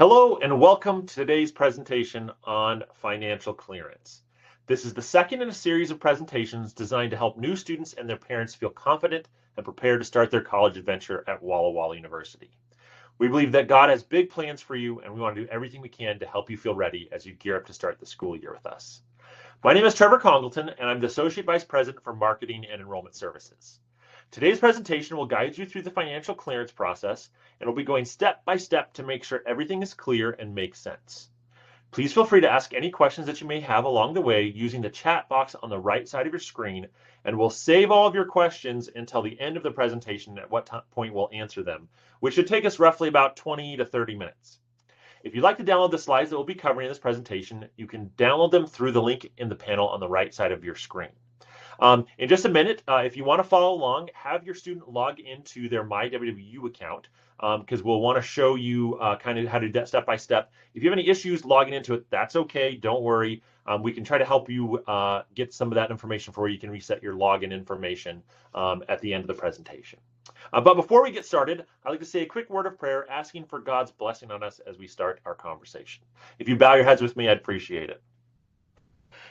Hello and welcome to today's presentation on financial clearance. This is the second in a series of presentations designed to help new students and their parents feel confident and prepared to start their college adventure at Walla Walla University. We believe that God has big plans for you, and we want to do everything we can to help you feel ready as you gear up to start the school year with us. My name is Trevor Congleton, and I'm the Associate Vice President for Marketing and Enrollment Services. Today's presentation will guide you through the financial clearance process, and we'll be going step by step to make sure everything is clear and makes sense. Please feel free to ask any questions that you may have along the way using the chat box on the right side of your screen, and we'll save all of your questions until the end of the presentation, at what point we'll answer them, which should take us roughly about 20 to 30 minutes. If you'd like to download the slides that we'll be covering in this presentation, you can download them through the link in the panel on the right side of your screen. In just a minute, if you want to follow along, have your student log into their MyWWU account because we'll want to show you kind of how to do that step by step. If you have any issues logging into it, that's okay. Don't worry. We can try to help you get some of that information for you. You can reset your login information at the end of the presentation. But before we get started, I'd like to say a quick word of prayer asking for God's blessing on us as we start our conversation. If you bow your heads with me, I'd appreciate it.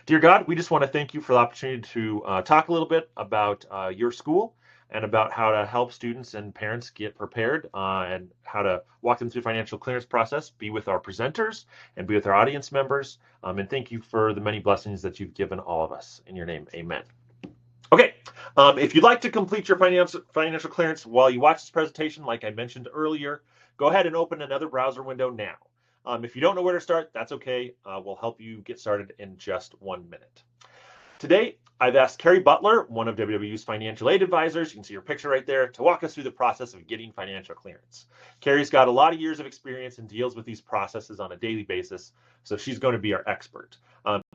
Dear God, we just want to thank you for the opportunity to talk a little bit about your school and about how to help students and parents get prepared and how to walk them through the financial clearance process, be with our presenters and be with our audience members. And thank you for the many blessings that you've given all of us. In your name, amen. Okay, if you'd like to complete your financial clearance while you watch this presentation, like I mentioned earlier, go ahead and open another browser window now. If you don't know where to start, that's okay. We'll help you get started in just 1 minute. Today, I've asked Carrie Butler, one of WWU's financial aid advisors, you can see her picture right there, to walk us through the process of getting financial clearance. Carrie's got a lot of years of experience and deals with these processes on a daily basis, so she's going to be our expert.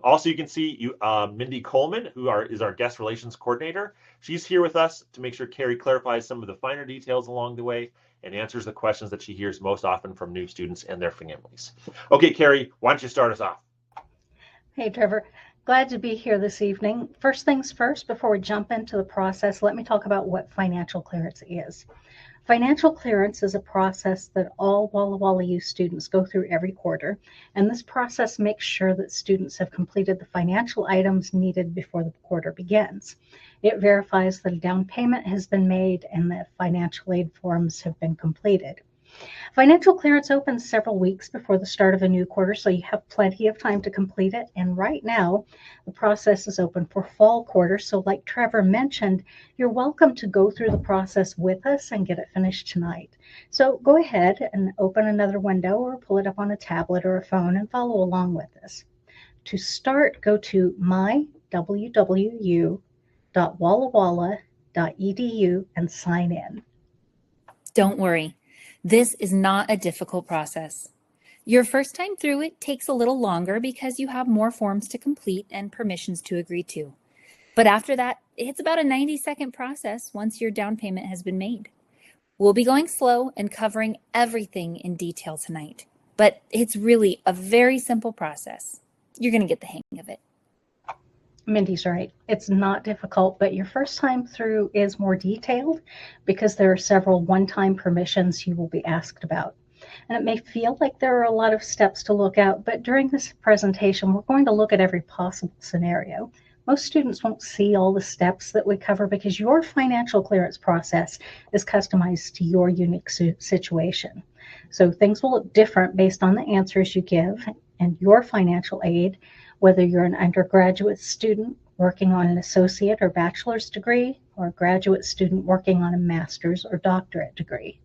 Also, you can see Mindy Coleman, who is our guest relations coordinator. She's here with us to make sure Carrie clarifies some of the finer details along the way and answers the questions that she hears most often from new students and their families. Okay, Carrie, why don't you start us off? Hey, Trevor. Glad to be here this evening. First things first, before we jump into the process, let me talk about what financial clearance is. Financial clearance is a process that all Walla Walla U students go through every quarter, and this process makes sure that students have completed the financial items needed before the quarter begins. It verifies that a down payment has been made and that financial aid forms have been completed. Financial clearance opens several weeks before the start of a new quarter, so you have plenty of time to complete it. And right now, the process is open for fall quarter. So like Trevor mentioned, you're welcome to go through the process with us and get it finished tonight. So go ahead and open another window or pull it up on a tablet or a phone and follow along with us. To start, go to mywwu.wallawalla.edu and sign in. Don't worry. This is not a difficult process. Your first time through it takes a little longer because you have more forms to complete and permissions to agree to. But after that, it's about a 90-second process once your down payment has been made. We'll be going slow and covering everything in detail tonight, but it's really a very simple process. You're going to get the hang of it. Mindy's right. It's not difficult, but your first time through is more detailed because there are several one-time permissions you will be asked about. And it may feel like there are a lot of steps to look at, but during this presentation, we're going to look at every possible scenario. Most students won't see all the steps that we cover because your financial clearance process is customized to your unique situation. So things will look different based on the answers you give and your financial aid, whether you're an undergraduate student working on an associate or bachelor's degree, or a graduate student working on a master's or doctorate degree.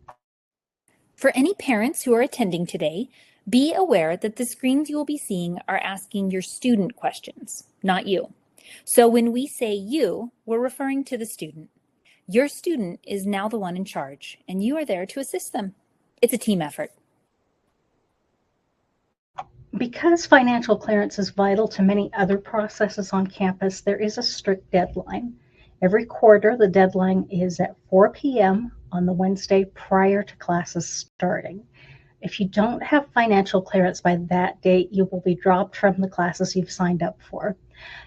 For any parents who are attending today, be aware that the screens you will be seeing are asking your student questions, not you. So when we say you, we're referring to the student. Your student is now the one in charge, and you are there to assist them. It's a team effort. Because financial clearance is vital to many other processes on campus, there is a strict deadline. Every quarter, the deadline is at 4 p.m. on the Wednesday prior to classes starting. If you don't have financial clearance by that date, you will be dropped from the classes you've signed up for.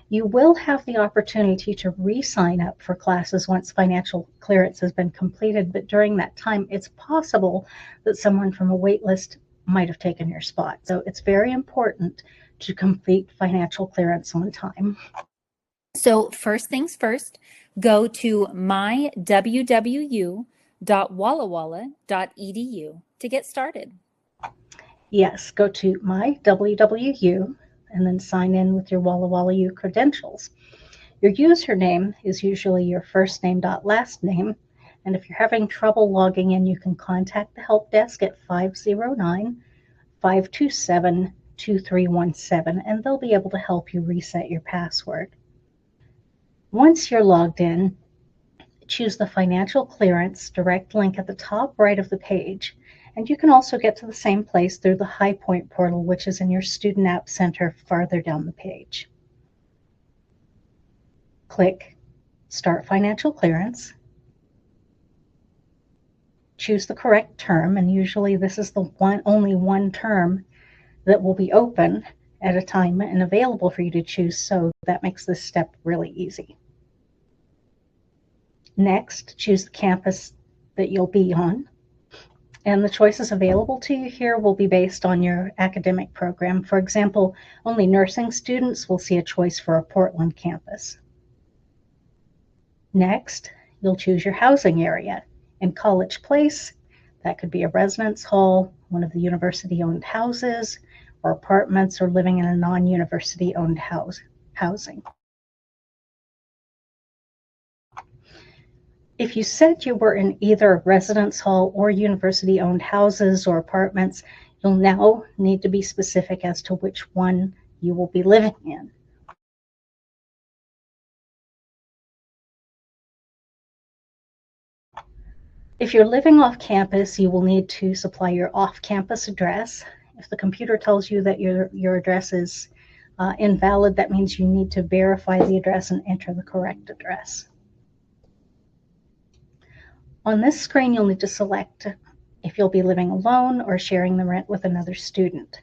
You will have the opportunity to re-sign up for classes once financial clearance has been completed, but during that time, it's possible that someone from a wait list might have taken your spot. So it's very important to complete financial clearance on time. So first things first, go to mywwu.wallawalla.edu to get started. Yes, go to my WWU and then sign in with your Walla Walla U credentials. Your username is usually your first name dot last name, and if you're having trouble logging in, you can contact the help desk at 509-527-2317, and they'll be able to help you reset your password. Once you're logged in, choose the Financial Clearance direct link at the top right of the page, and you can also get to the same place through the High Point portal, which is in your Student App Center farther down the page. Click Start Financial Clearance. Choose the correct term, and usually this is the only one term that will be open at a time and available for you to choose, so that makes this step really easy. Next, choose the campus that you'll be on, and the choices available to you here will be based on your academic program. For example, only nursing students will see a choice for a Portland campus. Next, you'll choose your housing area. In College Place, that could be a residence hall, one of the university-owned houses, or apartments, or living in a non-university-owned housing. If you said you were in either a residence hall or university-owned houses or apartments, you'll now need to be specific as to which one you will be living in. If you're living off campus, you will need to supply your off-campus address. If the computer tells you that your address is invalid, that means you need to verify the address and enter the correct address. On this screen, you'll need to select if you'll be living alone or sharing the rent with another student.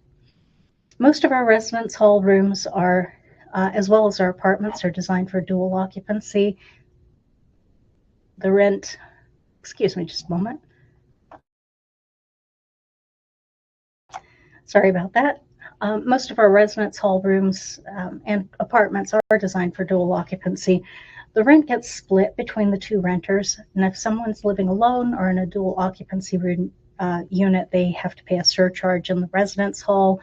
Most of our residence hall rooms are, as well as our apartments, are designed for dual occupancy. The rent, excuse me just a moment. Sorry about that. Most of our residence hall rooms and apartments are designed for dual occupancy. The rent gets split between the two renters, and if someone's living alone or in a dual occupancy room, unit, they have to pay a surcharge in the residence hall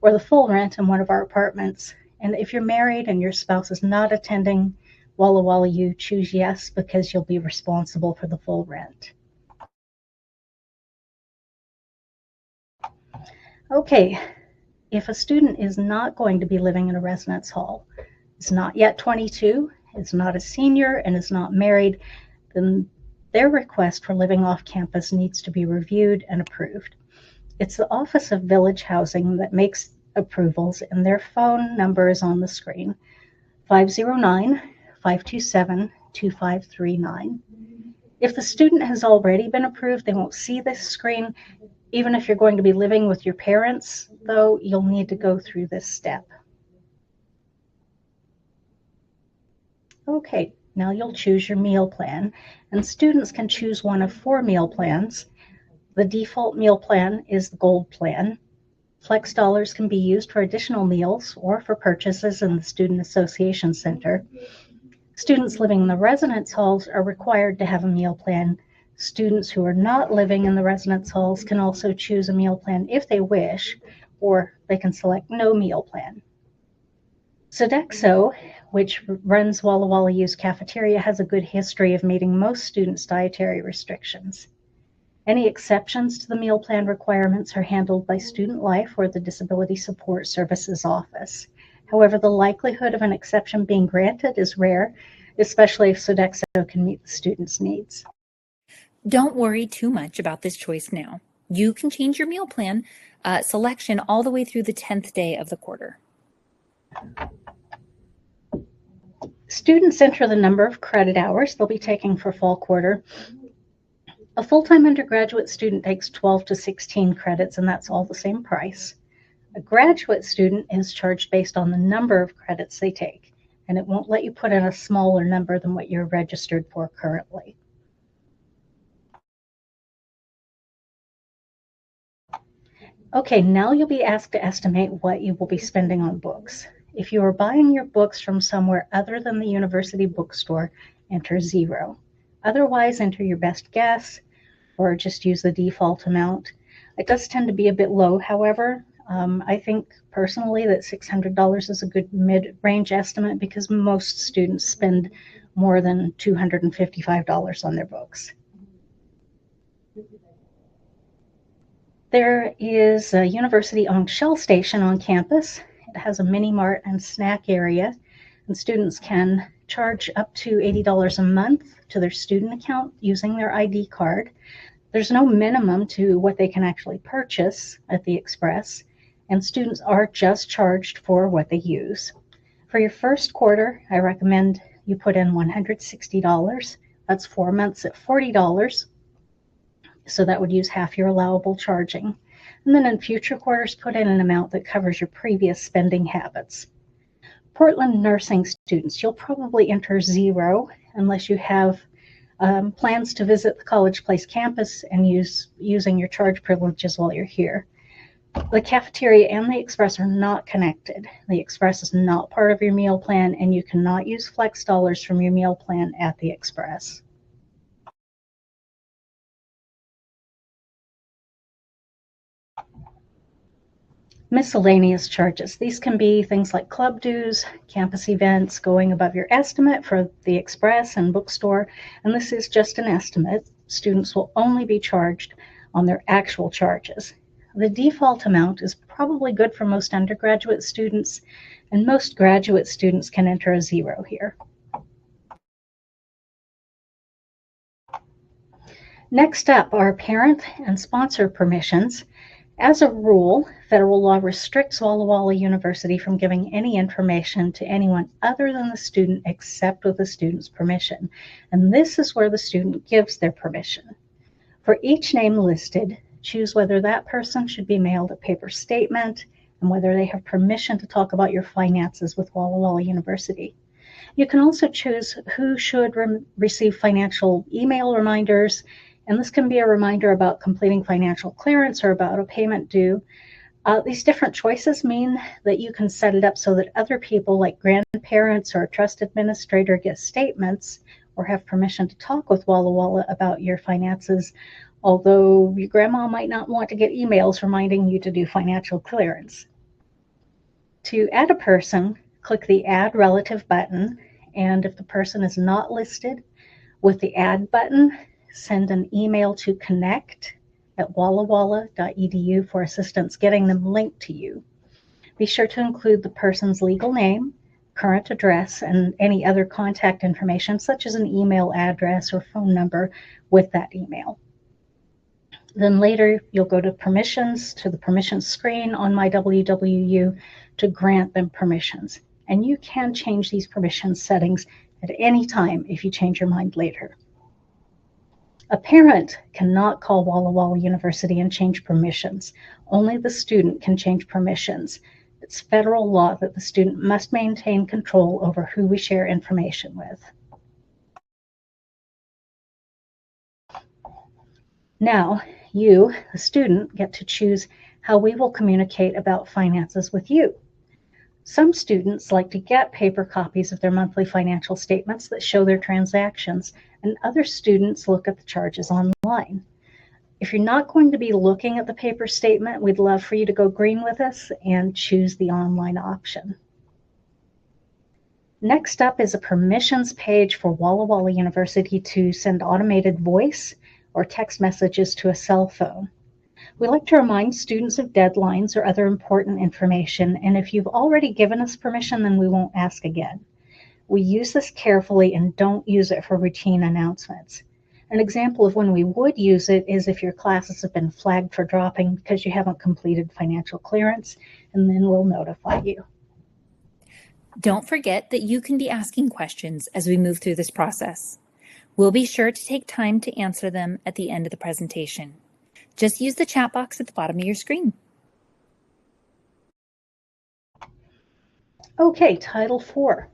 or the full rent in one of our apartments. And if you're married and your spouse is not attending Walla Walla U, choose yes, because you'll be responsible for the full rent. Okay, if a student is not going to be living in a residence hall, is not yet 22, is not a senior, and is not married, then their request for living off campus needs to be reviewed and approved. It's the Office of Village Housing that makes approvals, and their phone number is on the screen, 509-527-2539. If the student has already been approved, they won't see this screen. Even if you're going to be living with your parents, though, you'll need to go through this step. Okay, now you'll choose your meal plan, and students can choose one of 4 meal plans. The default meal plan is the Gold plan. Flex dollars can be used for additional meals or for purchases in the Student Association Center. Students living in the residence halls are required to have a meal plan. Students who are not living in the residence halls can also choose a meal plan if they wish, or they can select no meal plan. Sodexo, which runs Walla Walla U's cafeteria, has a good history of meeting most students' dietary restrictions. Any exceptions to the meal plan requirements are handled by Student Life or the Disability Support Services Office. However, the likelihood of an exception being granted is rare, especially if Sodexo can meet the students' needs. Don't worry too much about this choice now. You can change your meal plan selection all the way through the 10th day of the quarter. Students enter the number of credit hours they'll be taking for fall quarter. A full-time undergraduate student takes 12 to 16 credits, and that's all the same price. A graduate student is charged based on the number of credits they take, and it won't let you put in a smaller number than what you're registered for currently. Okay, now you'll be asked to estimate what you will be spending on books. If you are buying your books from somewhere other than the university bookstore, enter 0. Otherwise, enter your best guess or just use the default amount. It does tend to be a bit low, however. I think personally that $600 is a good mid-range estimate because most students spend more than $255 on their books. There is a university-owned Shell station on campus. It has a mini mart and snack area, and students can charge up to $80 a month to their student account using their ID card. There's no minimum to what they can actually purchase at the Express, and students are just charged for what they use. For your first quarter, I recommend you put in $160. That's 4 months at $40. So that would use half your allowable charging. And then in future quarters, put in an amount that covers your previous spending habits. Portland nursing students, you'll probably enter 0 unless you have plans to visit the College Place campus and using your charge privileges while you're here. The cafeteria and the Express are not connected. The Express is not part of your meal plan, and you cannot use flex dollars from your meal plan at the Express. Miscellaneous charges. These can be things like club dues, campus events, going above your estimate for the Express and bookstore, and this is just an estimate. Students will only be charged on their actual charges. The default amount is probably good for most undergraduate students, and most graduate students can enter a 0 here. Next up are parent and sponsor permissions. As a rule, federal law restricts Walla Walla University from giving any information to anyone other than the student except with the student's permission, and this is where the student gives their permission. For each name listed, choose whether that person should be mailed a paper statement and whether they have permission to talk about your finances with Walla Walla University. You can also choose who should receive financial email reminders, and this can be a reminder about completing financial clearance or about a payment due. These different choices mean that you can set it up so that other people like grandparents or a trust administrator get statements or have permission to talk with Walla Walla about your finances, although your grandma might not want to get emails reminding you to do financial clearance. To add a person, click the Add Relative button, and if the person is not listed, with the Add button, send an email to connect@wallawalla.edu for assistance getting them linked to you. Be sure to include the person's legal name, current address, and any other contact information, such as an email address or phone number, with that email. Then later, you'll go to permissions, to the permissions screen on My WWU to grant them permissions. And you can change these permission settings at any time if you change your mind later. A parent cannot call Walla Walla University and change permissions. Only the student can change permissions. It's federal law that the student must maintain control over who we share information with. Now, you, the student, get to choose how we will communicate about finances with you. Some students like to get paper copies of their monthly financial statements that show their transactions, and other students look at the charges online. If you're not going to be looking at the paper statement, we'd love for you to go green with us and choose the online option. Next up is a permissions page for Walla Walla University to send automated voice or text messages to a cell phone. We like to remind students of deadlines or other important information, and if you've already given us permission, then we won't ask again. We use this carefully and don't use it for routine announcements. An example of when we would use it is if your classes have been flagged for dropping because you haven't completed financial clearance, and then we'll notify you. Don't forget that you can be asking questions as we move through this process. We'll be sure to take time to answer them at the end of the presentation. Just use the chat box at the bottom of your screen. Okay, Title IV.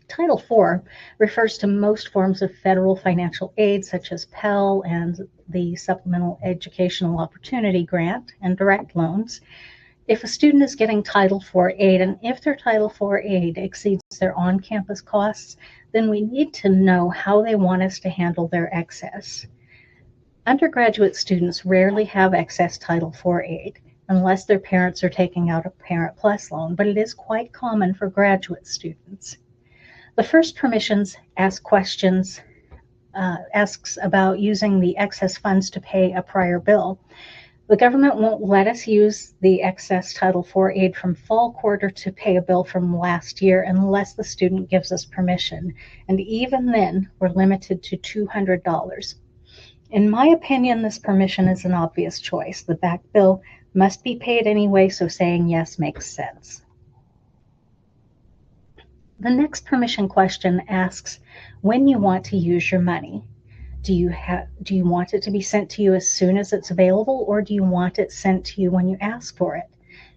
Title IV refers to most forms of federal financial aid, such as Pell and the Supplemental Educational Opportunity Grant and direct loans. If a student is getting Title IV aid, and if their Title IV aid exceeds their on-campus costs, then we need to know how they want us to handle their excess. Undergraduate students rarely have excess Title IV aid unless their parents are taking out a Parent Plus loan, but it is quite common for graduate students. The first permissions asks about using the excess funds to pay a prior bill. The government won't let us use the excess Title IV aid from fall quarter to pay a bill from last year unless the student gives us permission, and even then, we're limited to $200. In my opinion, this permission is an obvious choice. The back bill must be paid anyway, so saying yes makes sense. The next permission question asks when you want to use your money. Do you want it to be sent to you as soon as it's available, or do you want it sent to you when you ask for it?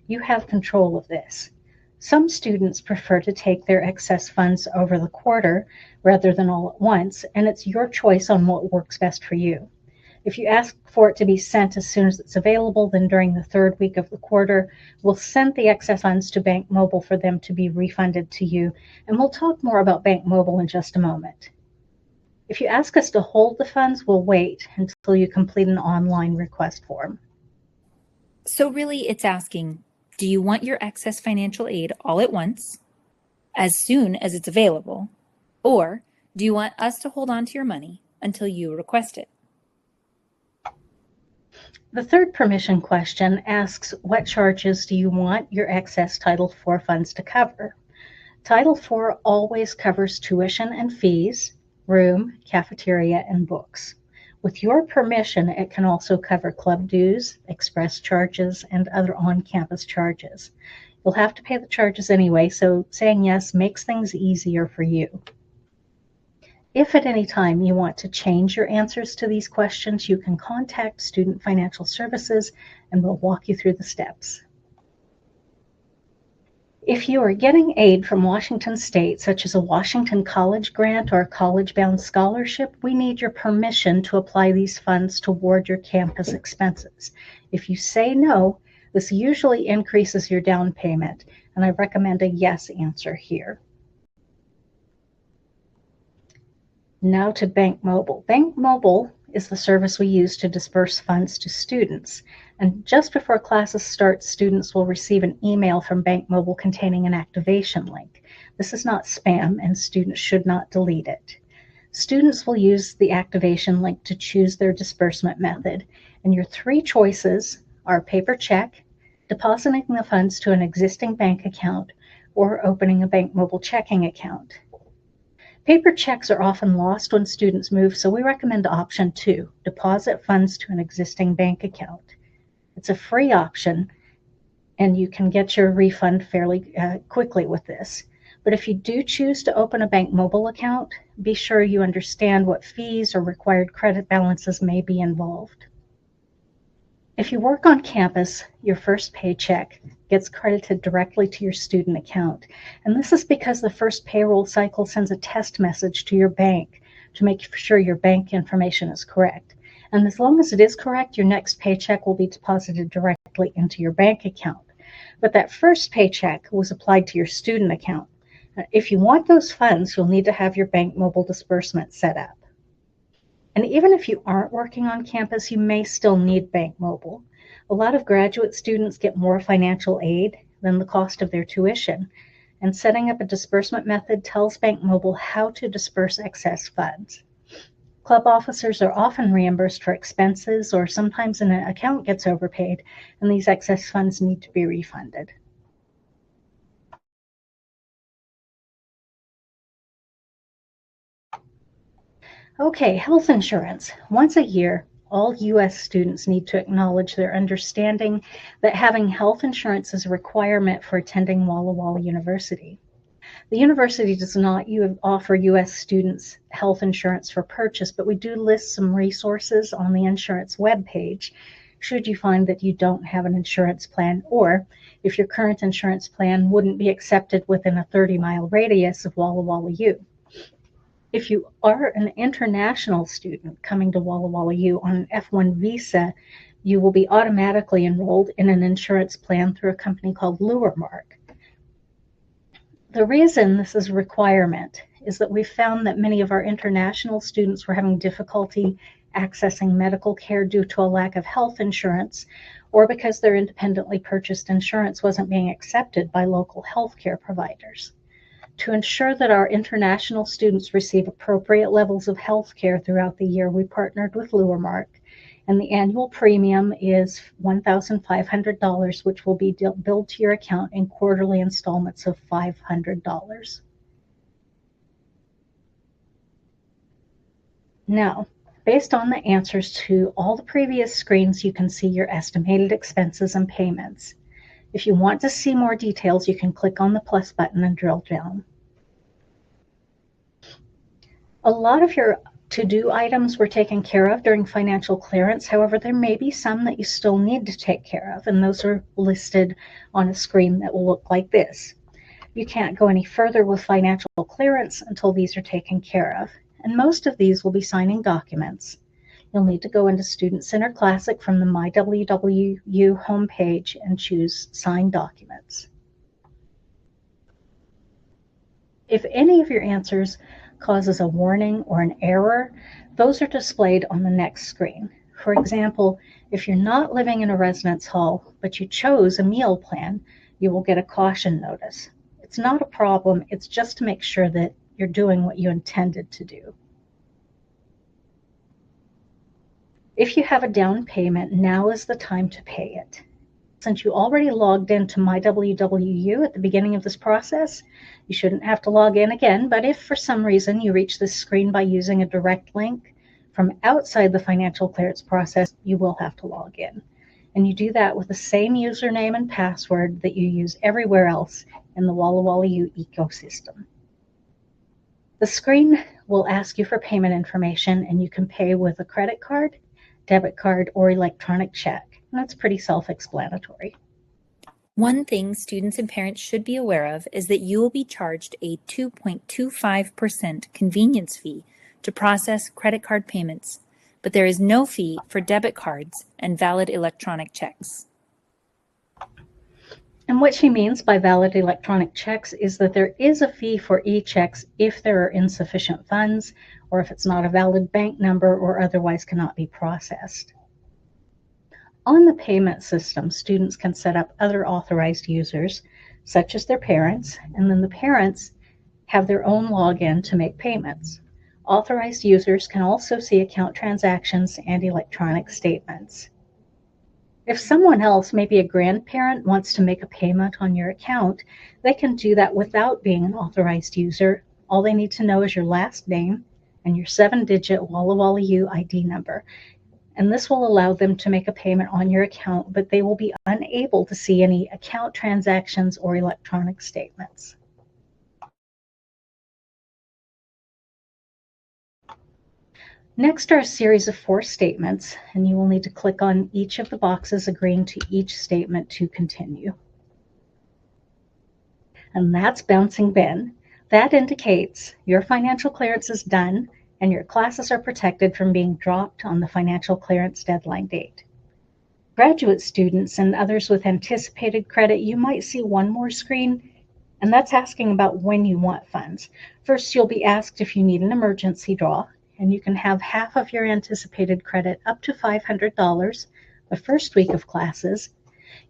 You have control of this. Some students prefer to take their excess funds over the quarter rather than all at once, and it's your choice on what works best for you. If you ask for it to be sent as soon as it's available, then during the third week of the quarter, we'll send the excess funds to Bank Mobile for them to be refunded to you, and we'll talk more about Bank Mobile in just a moment. If you ask us to hold the funds, we'll wait until you complete an online request form. So really, it's asking, do you want your excess financial aid all at once, as soon as it's available, or do you want us to hold on to your money until you request it? The third permission question asks, what charges do you want your excess Title IV funds to cover? Title IV always covers tuition and fees, room, cafeteria, and books. With your permission, it can also cover club dues, express charges, and other on-campus charges. You'll have to pay the charges anyway, so saying yes makes things easier for you. If at any time you want to change your answers to these questions, you can contact Student Financial Services and we'll walk you through the steps. If you are getting aid from Washington State, such as a Washington College grant or a college-bound scholarship, we need your permission to apply these funds toward your campus expenses. If you say no, this usually increases your down payment, and I recommend a yes answer here. Now to Bank Mobile. Bank Mobile is the service we use to disperse funds to students. And just before classes start, students will receive an email from Bank Mobile containing an activation link. This is not spam, and students should not delete it. Students will use the activation link to choose their disbursement method, and your three choices are paper check, depositing the funds to an existing bank account, or opening a Bank Mobile checking account. Paper checks are often lost when students move, so we recommend option 2, deposit funds to an existing bank account. It's a free option, and you can get your refund fairly quickly with this. But if you do choose to open a Bank Mobile account, be sure you understand what fees or required credit balances may be involved. If you work on campus, your first paycheck gets credited directly to your student account. And this is because the first payroll cycle sends a test message to your bank to make sure your bank information is correct. And as long as it is correct, your next paycheck will be deposited directly into your bank account. But that first paycheck was applied to your student account. If you want those funds, you'll need to have your Bank Mobile disbursement set up. And even if you aren't working on campus, you may still need Bank Mobile. A lot of graduate students get more financial aid than the cost of their tuition, and setting up a disbursement method tells Bank Mobile how to disperse excess funds. Club officers are often reimbursed for expenses, or sometimes an account gets overpaid, and these excess funds need to be refunded. Okay, health insurance. Once a year, all U.S. students need to acknowledge their understanding that having health insurance is a requirement for attending Walla Walla University. The university does not offer U.S. students health insurance for purchase, but we do list some resources on the insurance webpage. should you find that you don't have an insurance plan, or if your current insurance plan wouldn't be accepted within a 30-mile radius of Walla Walla U. If you are an international student coming to Walla Walla U on an F1 visa, you will be automatically enrolled in an insurance plan through a company called Luremark. The reason this is a requirement is that we found that many of our international students were having difficulty accessing medical care due to a lack of health insurance, or because their independently purchased insurance wasn't being accepted by local healthcare providers. To ensure that our international students receive appropriate levels of health care throughout the year, we partnered with Luremark, and the annual premium is $1,500, which will be billed to your account in quarterly installments of $500. Now, based on the answers to all the previous screens, you can see your estimated expenses and payments. If you want to see more details, you can click on the plus button and drill down. A lot of your to-do items were taken care of during financial clearance. However, there may be some that you still need to take care of, and those are listed on a screen that will look like this. You can't go any further with financial clearance until these are taken care of, and most of these will be signing documents. You'll need to go into Student Center Classic from the MyWWU homepage and choose Sign Documents. If any of your answers causes a warning or an error, those are displayed on the next screen. For example, if you're not living in a residence hall, but you chose a meal plan, you will get a caution notice. It's not a problem, it's just to make sure that you're doing what you intended to do. If you have a down payment, now is the time to pay it. Since you already logged into MyWWU at the beginning of this process, you shouldn't have to log in again, but if for some reason you reach this screen by using a direct link from outside the financial clearance process, you will have to log in. And you do that with the same username and password that you use everywhere else in the Walla Walla U ecosystem. The screen will ask you for payment information, and you can pay with a credit card, debit card, or electronic check. And that's pretty self-explanatory. One thing students and parents should be aware of is that you will be charged a 2.25% convenience fee to process credit card payments, but there is no fee for debit cards and valid electronic checks. And what she means by valid electronic checks is that there is a fee for e-checks if there are insufficient funds, or if it's not a valid bank number or otherwise cannot be processed. On the payment system, students can set up other authorized users, such as their parents, and then the parents have their own login to make payments. Authorized users can also see account transactions and electronic statements. If someone else, maybe a grandparent, wants to make a payment on your account, they can do that without being an authorized user. All they need to know is your last name and your 7-digit Walla Walla U ID number. And this will allow them to make a payment on your account, but they will be unable to see any account transactions or electronic statements. Next are a series of 4 statements, and you will need to click on each of the boxes agreeing to each statement to continue. And that's bouncing Ben. That indicates your financial clearance is done and your classes are protected from being dropped on the financial clearance deadline date. Graduate students and others with anticipated credit, you might see one more screen, and that's asking about when you want funds. First, you'll be asked if you need an emergency draw, and you can have half of your anticipated credit up to $500 the first week of classes.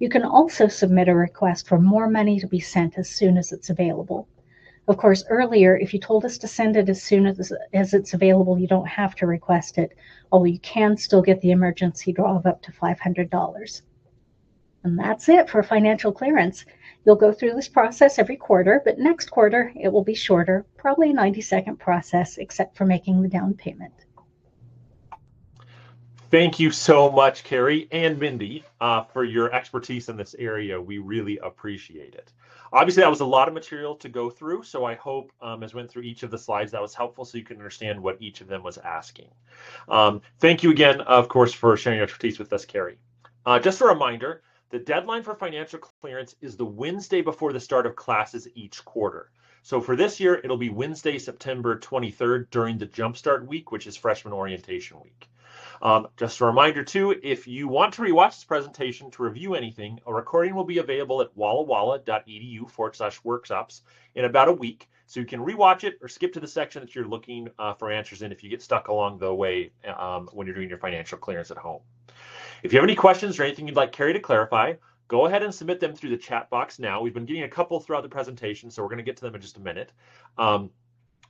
You can also submit a request for more money to be sent as soon as it's available. Of course, earlier, if you told us to send it as soon as it's available, you don't have to request it, although you can still get the emergency draw of up to $500. And that's it for financial clearance. You'll go through this process every quarter, but next quarter it will be shorter, probably a 90-second process, except for making the down payment. Thank you so much, Carrie and Mindy, for your expertise in this area. We really appreciate it. Obviously, that was a lot of material to go through, so I hope as we went through each of the slides, that was helpful so you can understand what each of them was asking. Thank you again, of course, for sharing your expertise with us, Carrie. Just a reminder, the deadline for financial clearance is the Wednesday before the start of classes each quarter. So for this year, it'll be Wednesday, September 23rd during the Jumpstart Week, which is Freshman Orientation Week. Just a reminder too, if you want to rewatch this presentation to review anything, a recording will be available at wallawalla.edu/workshops in about a week. So you can rewatch it or skip to the section that you're looking for answers in if you get stuck along the way when you're doing your financial clearance at home. If you have any questions or anything you'd like Carrie to clarify, go ahead and submit them through the chat box now. We've been getting a couple throughout the presentation, so we're going to get to them in just a minute.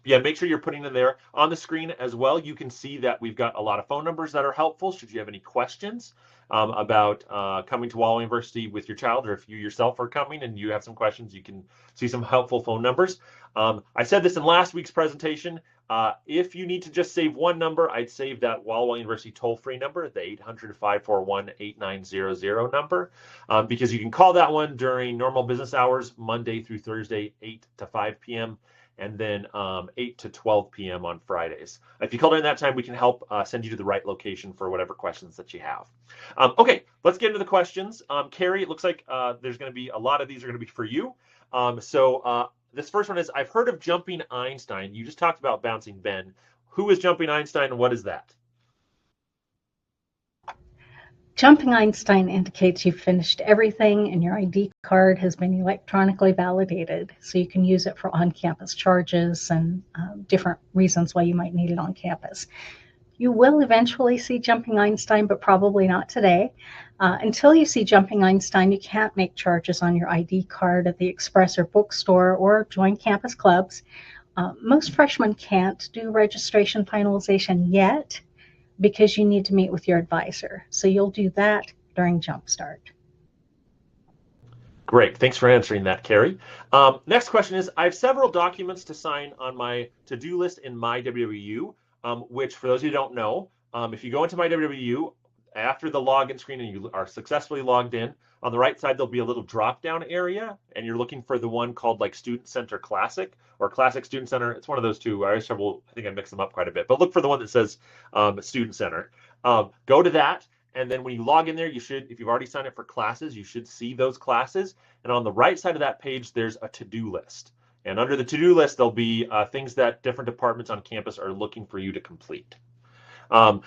Yeah, make sure you're putting them there on the screen as well. You can see that we've got a lot of phone numbers that are helpful should you have any questions about coming to Walla University with your child, or if you yourself are coming and you have some questions, you can see some helpful phone numbers. I said this in last week's presentation. If you need to just save one number, I'd save that Walla University toll-free number, the 800-541-8900 number, because you can call that one during normal business hours, Monday through Thursday, 8 to 5 p.m., and then 8 to 12 p.m. on Fridays. If you call during that time, we can help send you to the right location for whatever questions that you have. Okay, let's get into the questions. Carrie, it looks like there's going to be a lot of these are going to be for you. This first one is, I've heard of jumping Einstein. You just talked about bouncing Ben. Who is jumping Einstein and what is that? Jumping Einstein indicates you've finished everything and your ID card has been electronically validated, so you can use it for on-campus charges and different reasons why you might need it on campus. You will eventually see Jumping Einstein, but probably not today. Until you see Jumping Einstein, you can't make charges on your ID card at the Express or bookstore or join campus clubs. Most freshmen can't do registration finalization yet, because you need to meet with your advisor. So you'll do that during Jumpstart. Great, thanks for answering that, Carrie. Next question is, I have several documents to sign on my to-do list in my WWU, which for those who don't know, if you go into my WWU, after the login screen and you are successfully logged in, on the right side, there'll be a little drop-down area, and you're looking for the one called like Student Center Classic or Classic Student Center. It's one of those two. I think I mix them up quite a bit, but look for the one that says Student Center. Go to that, and then when you log in there, you should, if you've already signed up for classes, you should see those classes. And on the right side of that page, there's a to-do list. And under the to-do list, there'll be things that different departments on campus are looking for you to complete. Do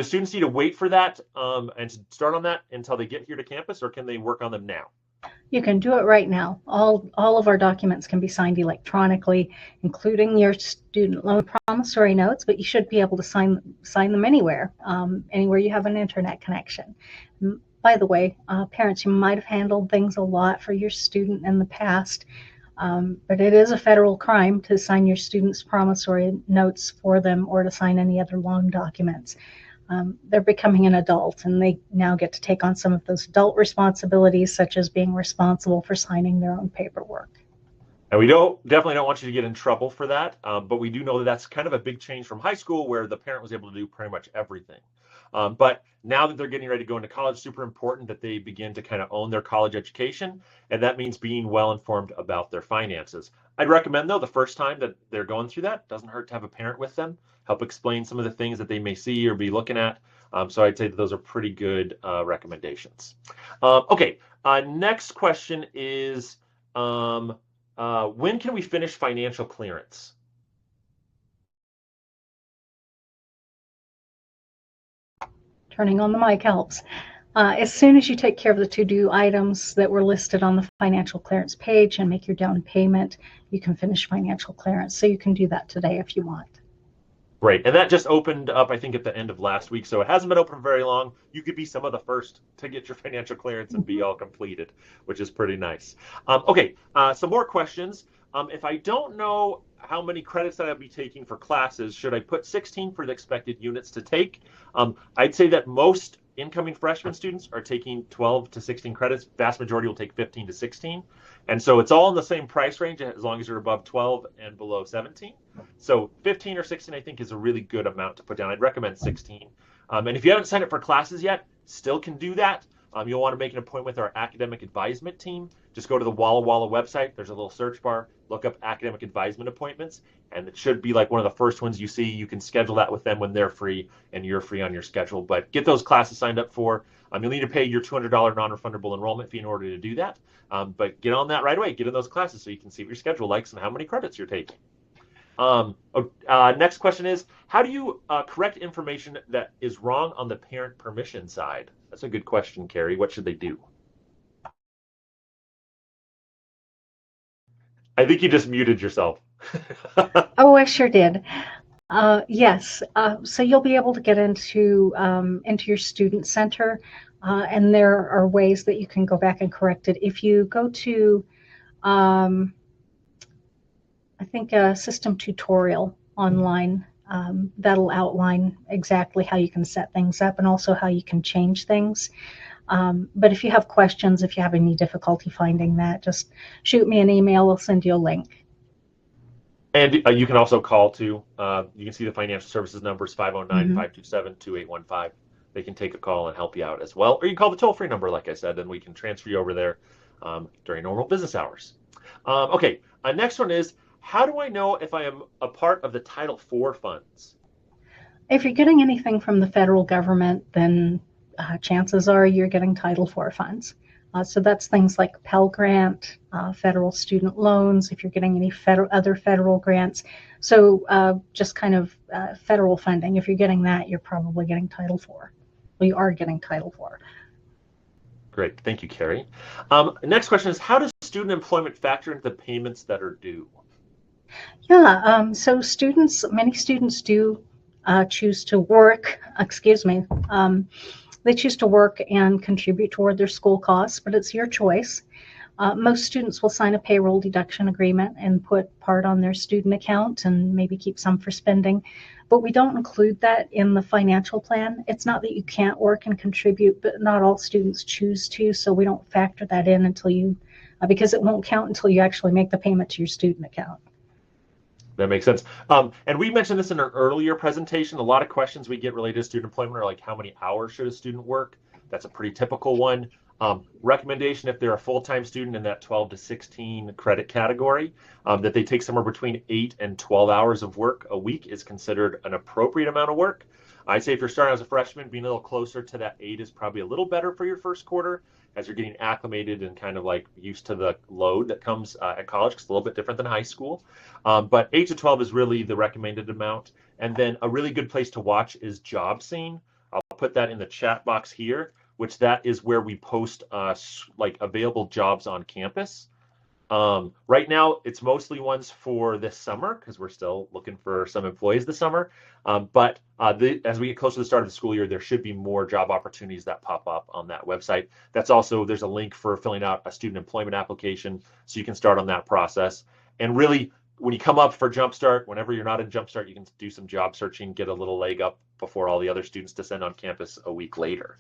students need to wait for that and start on that until they get here to campus, or can they work on them now? You can do it right now. All of our documents can be signed electronically, including your student loan promissory notes, but you should be able to sign them anywhere you have an internet connection. By the way, parents, you might have handled things a lot for your student in the past. But it is a federal crime to sign your students' promissory notes for them or to sign any other loan documents. They're becoming an adult, and they now get to take on some of those adult responsibilities, such as being responsible for signing their own paperwork. And we definitely don't want you to get in trouble for that, but we do know that that's kind of a big change from high school, where the parent was able to do pretty much everything. But now that they're getting ready to go into college, super important that they begin to kind of own their college education, and that means being well informed about their finances. I'd recommend, though, the first time that they're going through that, doesn't hurt to have a parent with them, help explain some of the things that they may see or be looking at. So I'd say that those are pretty good recommendations. Okay, next question is, when can we finish financial clearance? Turning on the mic helps. As soon as you take care of the to-do items that were listed on the financial clearance page and make your down payment, you can finish financial clearance. So you can do that today if you want. Great. And that just opened up, I think, at the end of last week. So it hasn't been open very long. You could be some of the first to get your financial clearance and be all completed, which is pretty nice. Okay, some more questions. If I don't know how many credits that I'll be taking for classes, should I put 16 for the expected units to take? I'd say that most incoming freshman students are taking 12 to 16 credits. Vast majority will take 15 to 16. And so it's all in the same price range as long as you're above 12 and below 17. So 15 or 16, I think, is a really good amount to put down. I'd recommend 16. And if you haven't signed up for classes yet, still can do that. You'll want to make an appointment with our academic advisement team. Just go to the Walla Walla website. There's a little search bar. look up academic advisement appointments, and it should be like one of the first ones you see. You can schedule that with them when they're free and you're free on your schedule. But get those classes signed up for. You'll need to pay your $200 non-refundable enrollment fee in order to do that. But get on that right away. Get in those classes so you can see what your schedule likes and how many credits you're taking. Next question is, how do you correct information that is wrong on the parent permission side? That's a good question, Carrie. What should they do? I think you just muted yourself. Oh, I sure did. Yes. So you'll be able to get into your student center, and there are ways that you can go back and correct it. If you go to, I think, a system tutorial online, that'll outline exactly how you can set things up and also how you can change things. But if you have questions, if you have any difficulty finding that, just shoot me an email. I'll send you a link. And you can also call too. You can see the financial services numbers, 509-527-2815. They can take a call and help you out as well. Or you can call the toll-free number, like I said, and we can transfer you over there during normal business hours. Okay, next one is, how do I know if I am a part of the Title IV funds? If you're getting anything from the federal government, then chances are you're getting Title IV funds. So that's things like Pell Grant, federal student loans, if you're getting any other federal grants. So just kind of federal funding. If you're getting that, you're probably getting Title IV. Well, you are getting Title IV. Great. Thank you, Carrie. Next question is, how does student employment factor into the payments that are due? Yeah, so many students do choose to work, they choose to work and contribute toward their school costs, but it's your choice. Most students will sign a payroll deduction agreement and put part on their student account and maybe keep some for spending, but we don't include that in the financial plan. It's not that you can't work and contribute, but not all students choose to, so we don't factor that in until because it won't count until you actually make the payment to your student account. That makes sense. And we mentioned this in an earlier presentation. A lot of questions we get related to student employment are like, how many hours should a student work? That's a pretty typical one. Recommendation, if they're a full-time student in that 12 to 16 credit category, that they take somewhere between 8 and 12 hours of work a week is considered an appropriate amount of work. I'd say if you're starting as a freshman, being a little closer to that 8 is probably a little better for your first quarter as you're getting acclimated and kind of like used to the load that comes at college, because it's a little bit different than high school. But 8 to 12 is really the recommended amount. And then a really good place to watch is JobScene. I'll put that in the chat box here, which that is where we post like available jobs on campus. Right now, it's mostly ones for this summer because we're still looking for some employees this summer. But as we get closer to the start of the school year, there should be more job opportunities that pop up on that website. There's a link for filling out a student employment application, so you can start on that process. And really, when you come up for Jumpstart, whenever you're not in Jumpstart, you can do some job searching, get a little leg up before all the other students descend on campus a week later.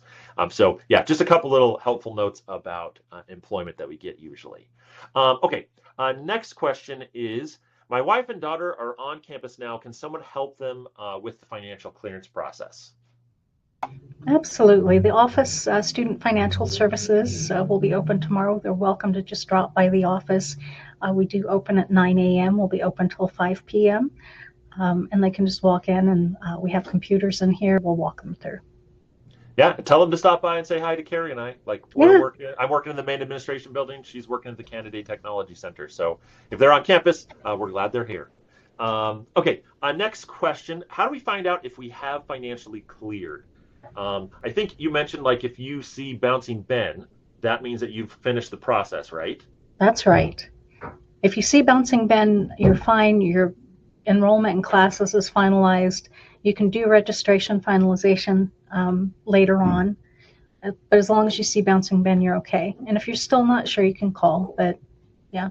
So yeah, just a couple little helpful notes about employment that we get usually. Okay, next question is, my wife and daughter are on campus now. Can someone help them with the financial clearance process? Absolutely. The office, Student Financial Services, will be open tomorrow. They're welcome to just drop by the office. We do open at 9 a.m. We'll be open till 5 p.m. And they can just walk in, and we have computers in here. We'll walk them through. Yeah, tell them to stop by and say hi to Carrie and I. I'm working in the main administration building. She's working at the Candidate Technology Center. So if they're on campus, we're glad they're here. Okay, next question. How do we find out if we have financially cleared? I think you mentioned, like, if you see Bouncing Ben, that means that you've finished the process, right? That's right. If you see Bouncing Ben, you're fine. Your enrollment in classes is finalized. You can do registration finalization later on. But as long as you see Bouncing Ben, you're okay. And if you're still not sure, you can call. But yeah.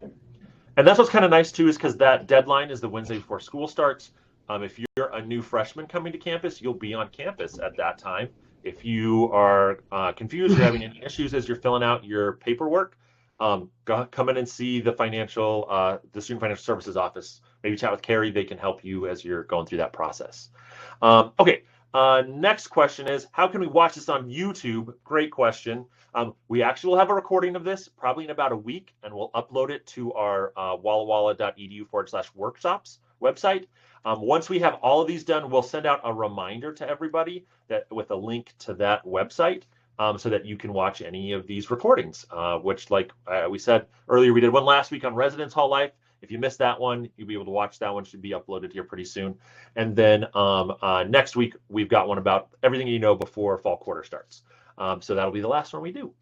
And that's what's kind of nice too, is because that deadline is the Wednesday before school starts. If you're a new freshman coming to campus, you'll be on campus at that time. If you are confused or having any issues as you're filling out your paperwork, come in and see the Student Financial Services office. Maybe chat with Carrie. They can help you as you're going through that process. Okay, Next question is, how can we watch this on YouTube? Great question. We actually will have a recording of this probably in about a week, and we'll upload it to our wallawalla.edu/workshops website. Once we have all of these done, we'll send out a reminder to everybody that with a link to that website so that you can watch any of these recordings, which like we said earlier, we did one last week on Residence Hall Life. If you missed that one, you'll be able to watch that one. Should be uploaded here pretty soon. And then next week, we've got one about everything you know before fall quarter starts. So that'll be the last one we do.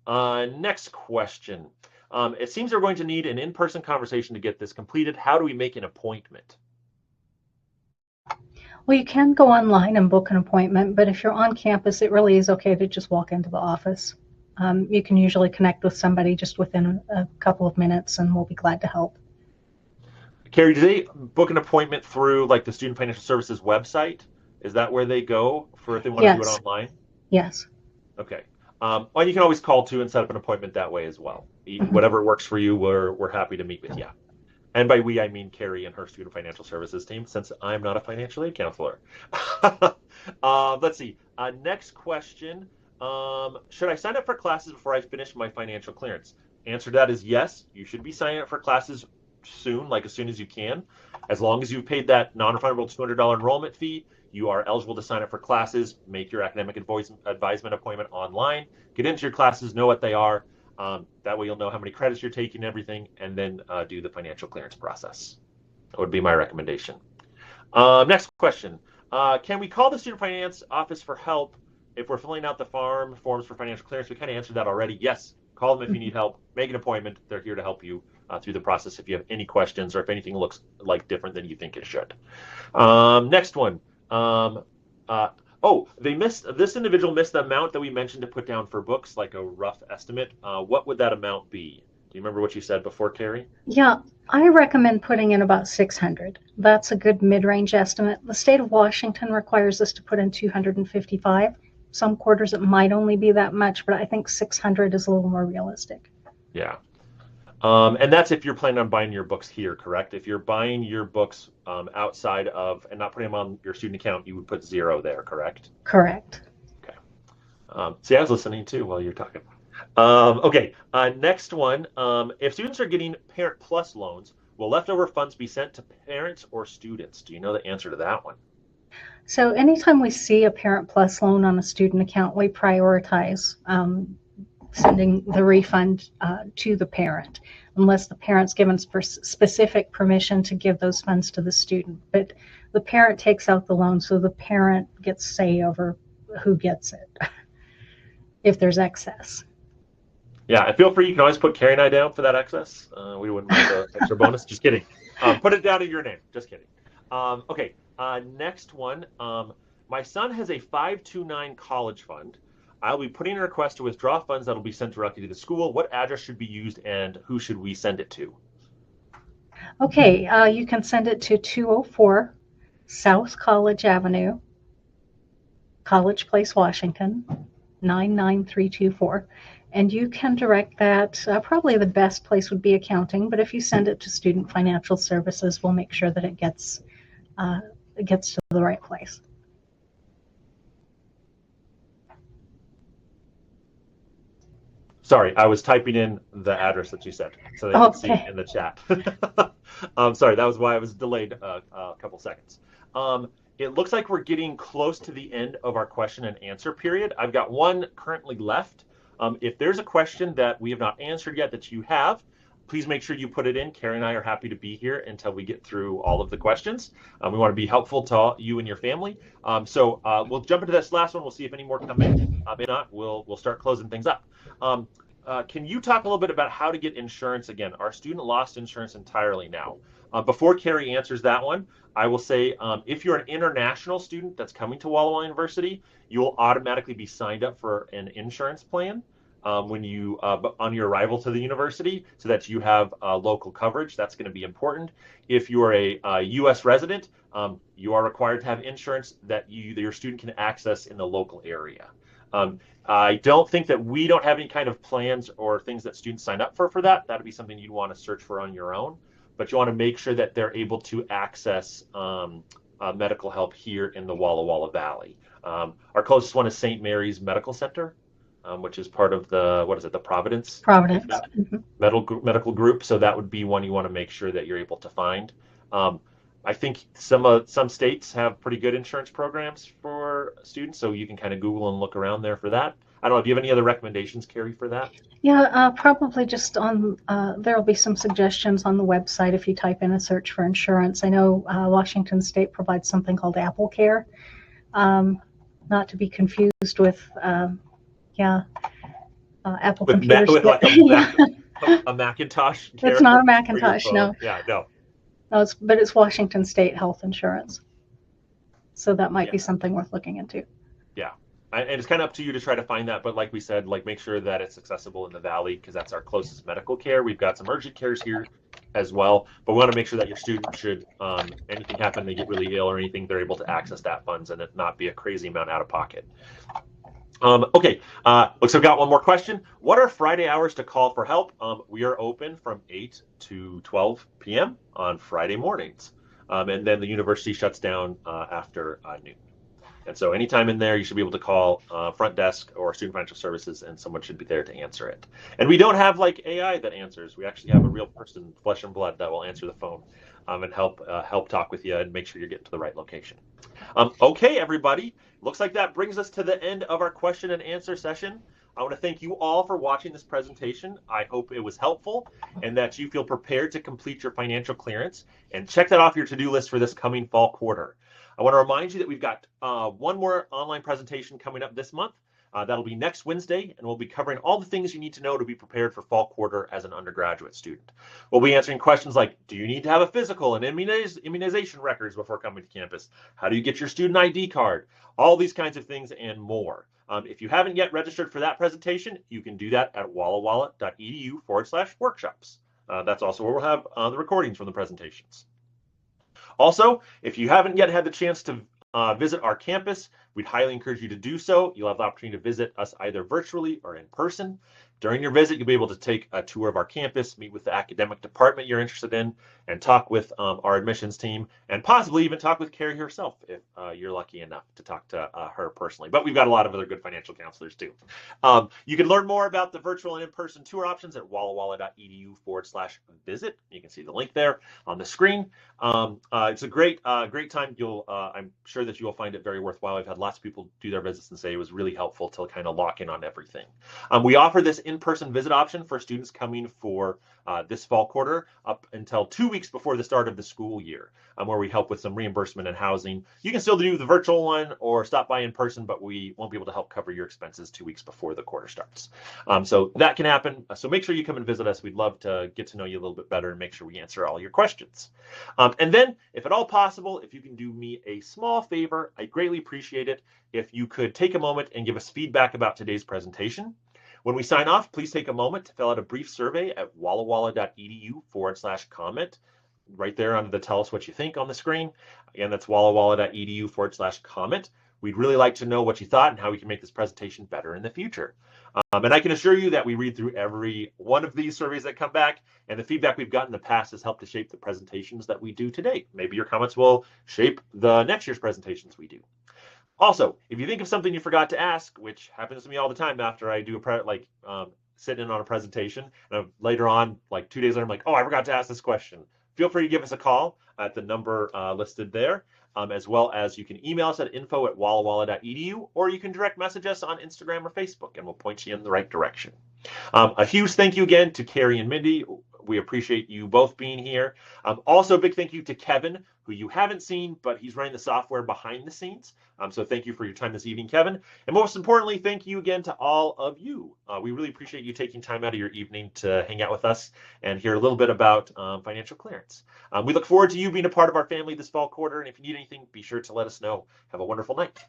Next question. It seems we're going to need an in-person conversation to get this completed. How do we make an appointment? Well, you can go online and book an appointment, but if you're on campus, it really is okay to just walk into the office. You can usually connect with somebody just within a couple of minutes, and we'll be glad to help. Carrie, do they book an appointment through like the Student Financial Services website? Is that where they go for if they want to do it online? Yes. Okay. Well, you can always call too and set up an appointment that way as well. Whatever works for you, we're happy to meet with you. And by we, I mean Carrie and her Student Financial Services team, since I'm not a financial aid counselor. Let's see. Next question. Should I sign up for classes before I finish my financial clearance? Answer to that is yes. You should be signing up for classes soon, like as soon as you can. As long as you've paid that non-refundable $200 enrollment fee, you are eligible to sign up for classes, make your academic advisement appointment online, get into your classes, know what they are. That way you'll know how many credits you're taking and everything, and then do the financial clearance process. That would be my recommendation. Next question. Can we call the Student Finance Office for help if we're filling out the forms for financial clearance? We kind of answered that already. Yes, call them if you need help. Make an appointment. They're here to help you through the process if you have any questions or if anything looks like different than you think it should. Next one. This individual missed the amount that we mentioned to put down for books, like a rough estimate. What would that amount be? Do you remember what you said before, Carrie? Yeah, I recommend putting in about 600. That's a good mid-range estimate. The state of Washington requires us to put in 255. Some quarters it might only be that much, but I think 600 is a little more realistic. Yeah. And that's if you're planning on buying your books here, correct? If you're buying your books outside of and not putting them on your student account, you would put 0 there, correct? Correct. Okay. See, I was listening too while you're talking. Okay. Next one. If students are getting Parent Plus loans, will leftover funds be sent to parents or students? Do you know the answer to that one? So anytime we see a Parent Plus loan on a student account, we prioritize sending the refund to the parent, unless the parent's given specific permission to give those funds to the student. But the parent takes out the loan, so the parent gets say over who gets it if there's excess. Yeah, and feel free. You can always put Carrie and I down for that excess. We wouldn't mind the extra bonus. Just kidding. Put it down in your name. Just kidding. Okay. Next one. My son has a 529 college fund. I'll be putting a request to withdraw funds that will be sent directly to the school. What address should be used and who should we send it to? Okay, you can send it to 204 South College Avenue, College Place, Washington, 99324. And you can direct that, probably the best place would be accounting, but if you send it to Student Financial Services, we'll make sure that it gets to the right place. Sorry, I was typing in the address that you said, so they can see it in the chat. Sorry, that was why I was delayed a couple seconds. It looks like we're getting close to the end of our question and answer period. I've got one currently left. If there's a question that we have not answered yet that you have, please make sure you put it in. Carrie and I are happy to be here until we get through all of the questions. We want to be helpful to you and your family. So we'll jump into this last one. We'll see if any more come in. If not, we'll start closing things up. Can you talk a little bit about how to get insurance again? Our student lost insurance entirely now. Before Carrie answers that one, I will say if you're an international student that's coming to Walla Walla University, you will automatically be signed up for an insurance plan when you on your arrival to the university, so that you have local coverage. That's going to be important. If you are a U.S. resident, you are required to have insurance that your student can access in the local area. I don't think that we don't have any kind of plans or things that students sign up for that. That'd be something you'd want to search for on your own. But you want to make sure that they're able to access medical help here in the Walla Walla Valley. Our closest one is St. Mary's Medical Center, which is part of the Providence medical group. So that would be one you want to make sure that you're able to find. I think some states have pretty good insurance programs for students, so you can kind of Google and look around there for that. I don't know. Do you have any other recommendations, Carrie, for that? Yeah, probably just on, there'll be some suggestions on the website if you type in a search for insurance. I know Washington State provides something called Apple Care, not to be confused with, Apple With computers. with like a Macintosh Care It's not a for your Macintosh, phone. no. Yeah, no. No, but it's Washington State Health Insurance. So that might be Yeah. something worth looking into. Yeah. And it's kind of up to you to try to find that, but like we said, like make sure that it's accessible in the Valley because that's our closest medical care. We've got some urgent cares here as well, but we want to make sure that your student should, anything happen, they get really ill or anything, they're able to access that funds and it not be a crazy amount out of pocket. Okay, looks like I've got one more question. What are Friday hours to call for help? We are open from 8 to 12 p.m. on Friday mornings, and then the university shuts down after noon. And so anytime in there, you should be able to call front desk or student financial services, and someone should be there to answer it. And we don't have like AI that answers. We actually have a real person, flesh and blood, that will answer the phone and help talk with you and make sure you're getting to the right location. Okay, everybody. Looks like that brings us to the end of our question and answer session. I want to thank you all for watching this presentation. I hope it was helpful and that you feel prepared to complete your financial clearance and check that off your to-do list for this coming fall quarter. I want to remind you that we've got one more online presentation coming up this month. That'll be next Wednesday, and we'll be covering all the things you need to know to be prepared for fall quarter as an undergraduate student. We'll be answering questions like, do you need to have a physical and immunization records before coming to campus? How do you get your student ID card? All these kinds of things and more. If you haven't yet registered for that presentation, you can do that at wallawalla.edu/workshops. That's also where we'll have the recordings from the presentations. Also, if you haven't yet had the chance to visit our campus, we'd highly encourage you to do so. You'll have the opportunity to visit us either virtually or in person. During your visit, you'll be able to take a tour of our campus, meet with the academic department you're interested in, and talk with our admissions team, and possibly even talk with Carrie herself if you're lucky enough to talk to her personally. But we've got a lot of other good financial counselors too. You can learn more about the virtual and in-person tour options at wallawalla.edu/visit. You can see the link there on the screen. It's a great time. I'm sure that you will find it very worthwhile. I've had lots of people do their visits and say it was really helpful to kind of lock in on everything. We offer this in-person visit option for students coming for this fall quarter up until 2 weeks before the start of the school year, where we help with some reimbursement and housing. You can still do the virtual one or stop by in person, but we won't be able to help cover your expenses 2 weeks before the quarter starts. So that can happen. So make sure you come and visit us. We'd love to get to know you a little bit better and make sure we answer all your questions. And then, if at all possible, if you can do me a small favor, I'd greatly appreciate it if you could take a moment and give us feedback about today's presentation. When we sign off, please take a moment to fill out a brief survey at wallawalla.edu/comment. Right there under the tell us what you think on the screen. Again, that's wallawalla.edu/comment. We'd really like to know what you thought and how we can make this presentation better in the future. And I can assure you that we read through every one of these surveys that come back, and the feedback we've gotten in the past has helped to shape the presentations that we do today. Maybe your comments will shape the next year's presentations we do. Also, if you think of something you forgot to ask, which happens to me all the time after I do sit in on a presentation, and later on, like 2 days later, I'm like, oh, I forgot to ask this question. Feel free to give us a call at the number listed there, as well as you can email us at info@wallawalla.edu, or you can direct message us on Instagram or Facebook, and we'll point you in the right direction. A huge thank you again to Carrie and Mindy. We appreciate you both being here. Also, a big thank you to Kevin, who you haven't seen, but he's running the software behind the scenes. So thank you for your time this evening, Kevin. And most importantly, thank you again to all of you. We really appreciate you taking time out of your evening to hang out with us and hear a little bit about financial clearance. We look forward to you being a part of our family this fall quarter. And if you need anything, be sure to let us know. Have a wonderful night.